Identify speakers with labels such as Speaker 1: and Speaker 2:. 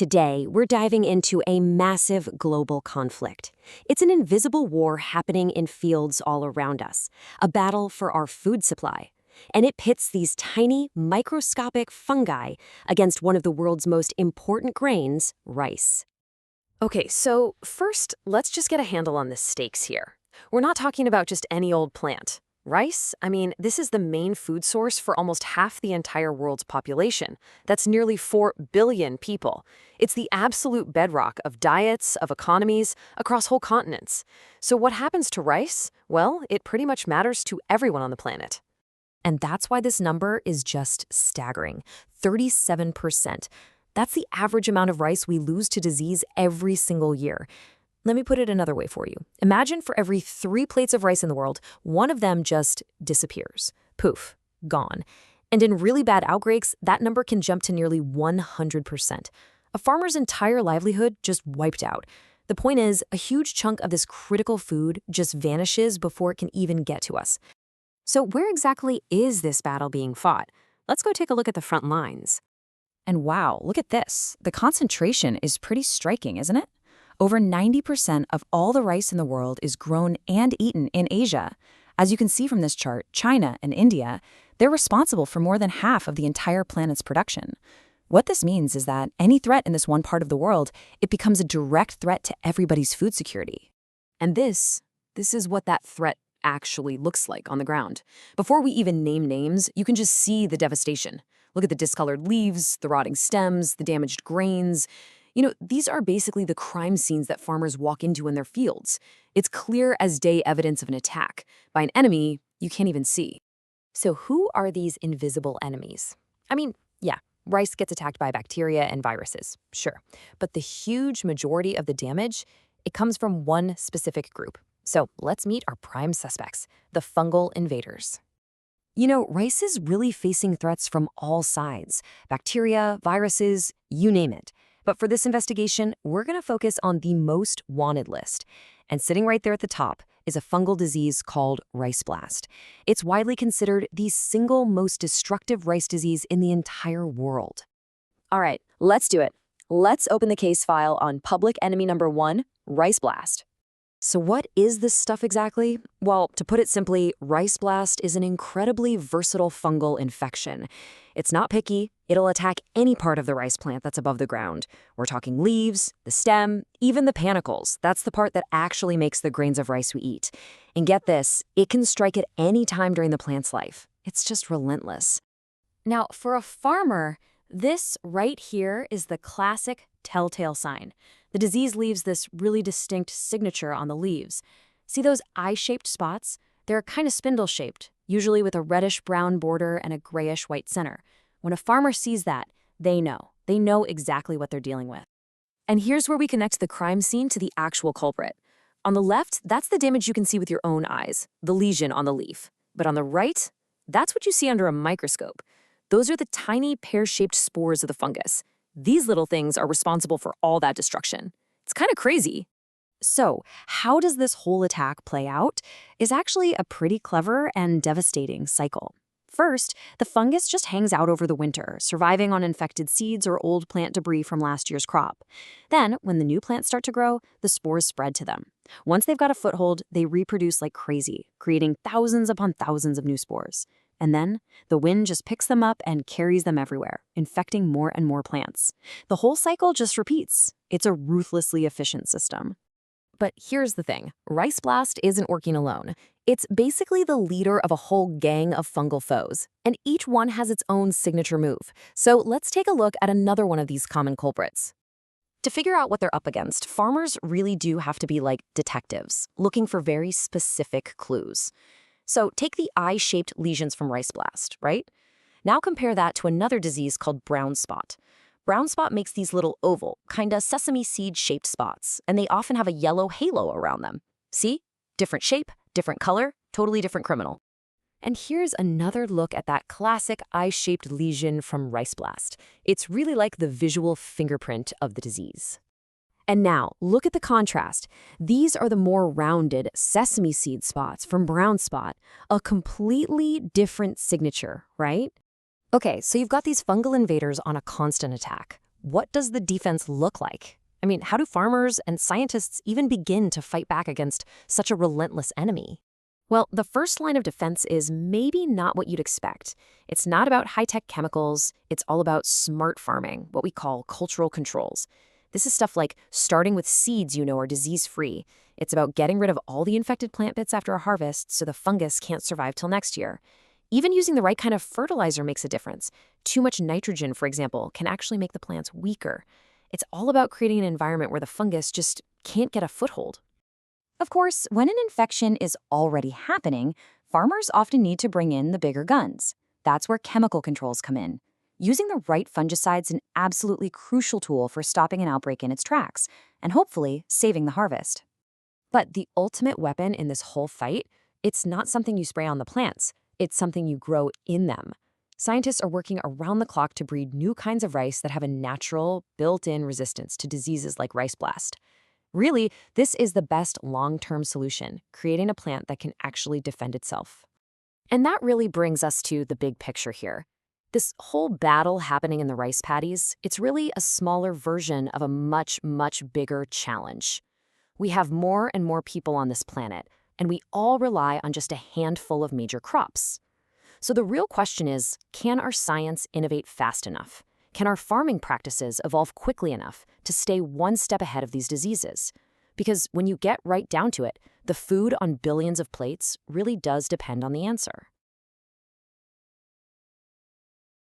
Speaker 1: Today, we're diving into a massive global conflict. It's an invisible war happening in fields all around us, a battle for our food supply. And it pits these tiny, microscopic fungi against one of the world's most important grains, rice. Okay, so first, let's just get a handle on the stakes here. We're not talking about just any old plant. Rice, this is the main food source for almost half the entire world's population. That's nearly 4 billion people. It's the absolute bedrock of diets, of economies, across whole continents. So what happens to rice? Well, it pretty much matters to everyone on the planet. And that's why this number is just staggering. 37%. That's the average amount of rice we lose to disease every single year. Let me put it another way for you. Imagine for every 3 plates of rice in the world, one of them just disappears. Poof, gone. And in really bad outbreaks, that number can jump to nearly 100%. A farmer's entire livelihood just wiped out. The point is, a huge chunk of this critical food just vanishes before it can even get to us. So where exactly is this battle being fought? Let's go take a look at the front lines.
Speaker 2: And wow, look at this. The concentration is pretty striking, isn't it? Over 90% of all the rice in the world is grown and eaten in Asia. As you can see from this chart, China and India, they're responsible for more than half of the entire planet's production. What this means is that any threat in this one part of the world, it becomes a direct threat to everybody's food security.
Speaker 1: And this is what that threat actually looks like on the ground. Before we even name names, you can just see the devastation. Look at the discolored leaves, the rotting stems, the damaged grains. These are basically the crime scenes that farmers walk into in their fields. It's clear as day evidence of an attack by an enemy you can't even see. So who are these invisible enemies? Yeah, rice gets attacked by bacteria and viruses, sure. But the huge majority of the damage, it comes from one specific group. So let's meet our prime suspects, the fungal invaders. Rice is really facing threats from all sides. Bacteria, viruses, you name it. But for this investigation, we're going to focus on the most wanted list. And sitting right there at the top is a fungal disease called rice blast. It's widely considered the single most destructive rice disease in the entire world. All right, let's do it. Let's open the case file on public enemy number 1, rice blast. So what is this stuff exactly? Well, to put it simply, rice blast is an incredibly versatile fungal infection. It's not picky. It'll attack any part of the rice plant that's above the ground. We're talking leaves, the stem, even the panicles. That's the part that actually makes the grains of rice we eat. And get this, it can strike at any time during the plant's life. It's just relentless. Now, for a farmer, this right here is the classic telltale sign. The disease leaves this really distinct signature on the leaves. See those eye-shaped spots? They're kind of spindle-shaped, usually with a reddish-brown border and a grayish-white center. When a farmer sees that, they know. They know exactly what they're dealing with. And here's where we connect the crime scene to the actual culprit. On the left, that's the damage you can see with your own eyes, the lesion on the leaf. But on the right, that's what you see under a microscope. Those are the tiny pear-shaped spores of the fungus. These little things are responsible for all that destruction. It's kind of crazy. So, how does this whole attack play out? Is actually a pretty clever and devastating cycle. First, the fungus just hangs out over the winter, surviving on infected seeds or old plant debris from last year's crop. Then, when the new plants start to grow, the spores spread to them. Once they've got a foothold, they reproduce like crazy, creating thousands upon thousands of new spores. And then, the wind just picks them up and carries them everywhere, infecting more and more plants. The whole cycle just repeats. It's a ruthlessly efficient system. But here's the thing. Rice blast isn't working alone. It's basically the leader of a whole gang of fungal foes, and each one has its own signature move. So let's take a look at another one of these common culprits. To figure out what they're up against, farmers really do have to be like detectives, looking for very specific clues. So take the eye-shaped lesions from rice blast, right? Now compare that to another disease called brown spot. Brown spot makes these little oval, kinda sesame seed-shaped spots, and they often have a yellow halo around them. See? Different shape, different color, totally different criminal. And here's another look at that classic eye-shaped lesion from rice blast. It's really like the visual fingerprint of the disease. And now, look at the contrast. These are the more rounded sesame seed spots from brown spot, a completely different signature, right? Okay, so you've got these fungal invaders on a constant attack.
Speaker 3: what does the defense look like? I mean, how do farmers and scientists even begin to fight back against such a relentless enemy? Well, the first line of defense is maybe not what you'd expect. It's not about high-tech chemicals. It's all about smart farming, what we call cultural controls. This is stuff like starting with seeds you know are disease-free. It's about getting rid of all the infected plant bits after a harvest so the fungus can't survive till next year. Even using the right kind of fertilizer makes a difference. Too much nitrogen, for example, can actually make the plants weaker. It's all about creating an environment where the fungus just can't get a foothold.
Speaker 2: Of course, when an infection is already happening, farmers often need to bring in the bigger guns. That's where chemical controls come in. Using the right fungicide is an absolutely crucial tool for stopping an outbreak in its tracks and hopefully saving the harvest.
Speaker 1: But the ultimate weapon in this whole fight, it's not something you spray on the plants. It's something you grow in them. Scientists are working around the clock to breed new kinds of rice that have a natural, built-in resistance to diseases like rice blast. Really, this is the best long-term solution, creating a plant that can actually defend itself. And that really brings us to the big picture here. This whole battle happening in the rice paddies, it's really a smaller version of a much, much bigger challenge. We have more and more people on this planet, and we all rely on just a handful of major crops. So the real question is, can our science innovate fast enough? Can our farming practices evolve quickly enough to stay one step ahead of these diseases? Because when you get right down to it, the food on billions of plates really does depend on the answer.